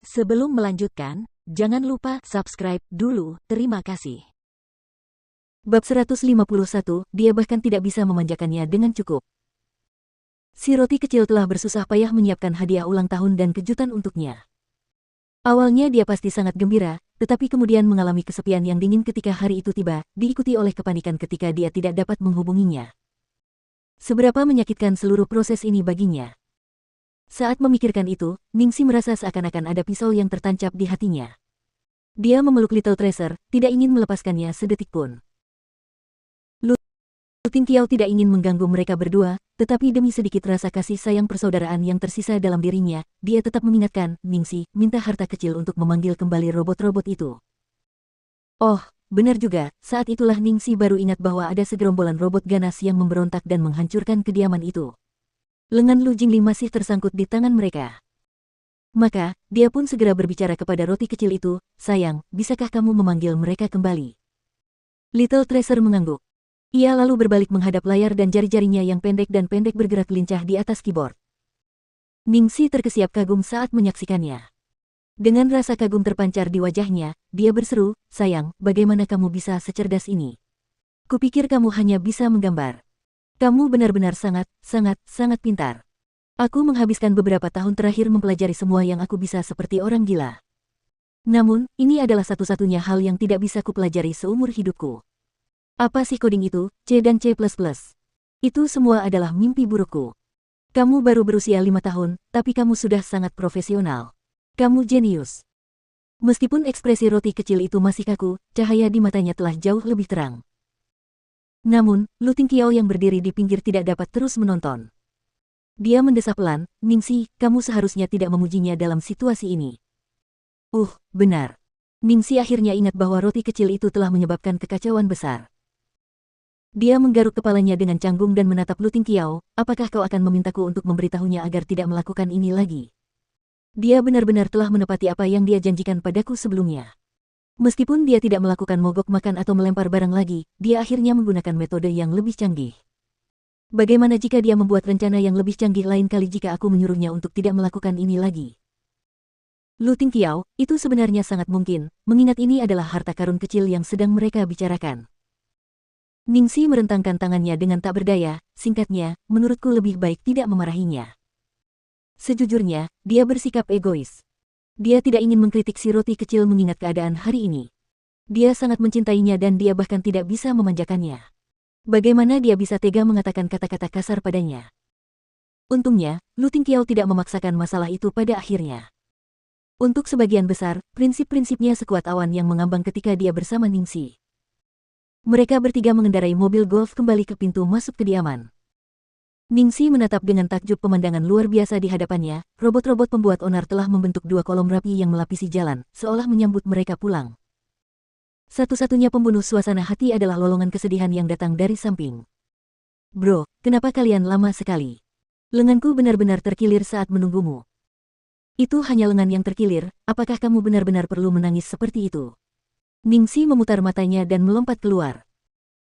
Sebelum melanjutkan, jangan lupa subscribe dulu, terima kasih. Bab 151, dia bahkan tidak bisa memanjakannya dengan cukup. Si roti kecil telah bersusah payah menyiapkan hadiah ulang tahun dan kejutan untuknya. Awalnya dia pasti sangat gembira, tetapi kemudian mengalami kesepian yang dingin ketika hari itu tiba, diikuti oleh kepanikan ketika dia tidak dapat menghubunginya. Seberapa menyakitkan seluruh proses ini baginya. Saat memikirkan itu, Ningsi merasa seakan-akan ada pisau yang tertancap di hatinya. Dia memeluk Little Treasure, tidak ingin melepaskannya sedetik pun. Lu Ting Qiao tidak ingin mengganggu mereka berdua, tetapi demi sedikit rasa kasih sayang persaudaraan yang tersisa dalam dirinya, dia tetap mengingatkan, Ningsi, minta harta kecil untuk memanggil kembali robot-robot itu. Oh, benar juga, saat itulah Ningsi baru ingat bahwa ada segerombolan robot ganas yang memberontak dan menghancurkan kediaman itu. Lengan Lu Jingli masih tersangkut di tangan mereka. Maka, dia pun segera berbicara kepada roti kecil itu, sayang, bisakah kamu memanggil mereka kembali? Little Treasure mengangguk. Ia lalu berbalik menghadap layar dan jari-jarinya yang pendek bergerak lincah di atas keyboard. Ningsi terkesiap kagum saat menyaksikannya. Dengan rasa kagum terpancar di wajahnya, dia berseru, sayang, bagaimana kamu bisa secerdas ini? Kupikir kamu hanya bisa menggambar. Kamu benar-benar sangat pintar. Aku menghabiskan beberapa tahun terakhir mempelajari semua yang aku bisa seperti orang gila. Namun, ini adalah satu-satunya hal yang tidak bisa kupelajari seumur hidupku. Apa sih coding itu, C dan C++? Itu semua adalah mimpi burukku. Kamu baru berusia 5 tahun, tapi kamu sudah sangat profesional. Kamu jenius. Meskipun ekspresi roti kecil itu masih kaku, cahaya di matanya telah jauh lebih terang. Namun, Lu Ting Qiao yang berdiri di pinggir tidak dapat terus menonton. Dia mendesah pelan, Ningsi, kamu seharusnya tidak memujinya dalam situasi ini. Benar. Ningsi akhirnya ingat bahwa roti kecil itu telah menyebabkan kekacauan besar. Dia menggaruk kepalanya dengan canggung dan menatap Lu Ting Qiao, apakah kau akan memintaku untuk memberitahunya agar tidak melakukan ini lagi? Dia benar-benar telah menepati apa yang dia janjikan padaku sebelumnya. Meskipun dia tidak melakukan mogok makan atau melempar barang lagi, dia akhirnya menggunakan metode yang lebih canggih. Bagaimana jika dia membuat rencana yang lebih canggih lain kali jika aku menyuruhnya untuk tidak melakukan ini lagi? Lu Ting Qiao, itu sebenarnya sangat mungkin, mengingat ini adalah harta karun kecil yang sedang mereka bicarakan. Ningsi merentangkan tangannya dengan tak berdaya, singkatnya, menurutku lebih baik tidak memarahinya. Sejujurnya, dia bersikap egois. Dia tidak ingin mengkritik si roti kecil mengingat keadaan hari ini. Dia sangat mencintainya dan dia bahkan tidak bisa memanjakannya. Bagaimana dia bisa tega mengatakan kata-kata kasar padanya? Untungnya, Lu Ting Qiao tidak memaksakan masalah itu pada akhirnya. Untuk sebagian besar, prinsip-prinsipnya sekuat awan yang mengambang ketika dia bersama Ningsi. Mereka bertiga mengendarai mobil golf kembali ke pintu masuk kediaman. Ningsi menatap dengan takjub pemandangan luar biasa di hadapannya, robot-robot pembuat onar telah membentuk dua kolom rapi yang melapisi jalan, seolah menyambut mereka pulang. Satu-satunya pembunuh suasana hati adalah lolongan kesedihan yang datang dari samping. Bro, kenapa kalian lama sekali? Lenganku benar-benar terkilir saat menunggumu. Itu hanya lengan yang terkilir, apakah kamu benar-benar perlu menangis seperti itu? Ningsi memutar matanya dan melompat keluar.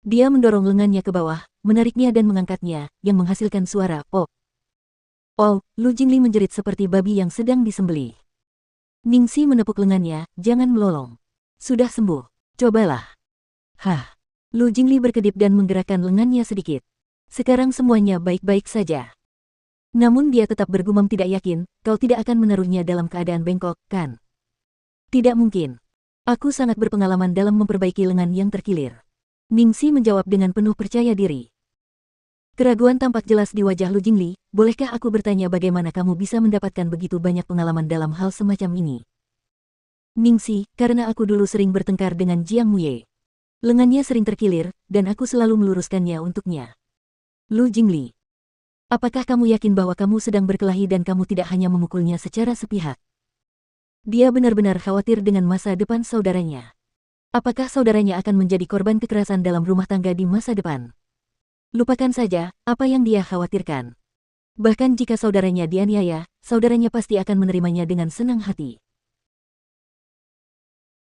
Dia mendorong lengannya ke bawah, menariknya dan mengangkatnya, yang menghasilkan suara pop. Oh, Lu Jingli menjerit seperti babi yang sedang disembelih. Ningsi menepuk lengannya, jangan melolong. Sudah sembuh, cobalah. Lu Jingli berkedip dan menggerakkan lengannya sedikit. Sekarang semuanya baik-baik saja. Namun dia tetap bergumam tidak yakin, kau tidak akan menaruhnya dalam keadaan bengkok, kan? Tidak mungkin. Aku sangat berpengalaman dalam memperbaiki lengan yang terkilir. Ningsi menjawab dengan penuh percaya diri. Keraguan tampak jelas di wajah Lu Jingli, bolehkah aku bertanya bagaimana kamu bisa mendapatkan begitu banyak pengalaman dalam hal semacam ini? Ningsi, karena aku dulu sering bertengkar dengan Jiang Muye. Lengannya sering terkilir, dan aku selalu meluruskannya untuknya. Lu Jingli, apakah kamu yakin bahwa kamu sedang berkelahi dan kamu tidak hanya memukulnya secara sepihak? Dia benar-benar khawatir dengan masa depan saudaranya. Apakah saudaranya akan menjadi korban kekerasan dalam rumah tangga di masa depan? Lupakan saja apa yang dia khawatirkan. Bahkan jika saudaranya dianiaya, saudaranya pasti akan menerimanya dengan senang hati.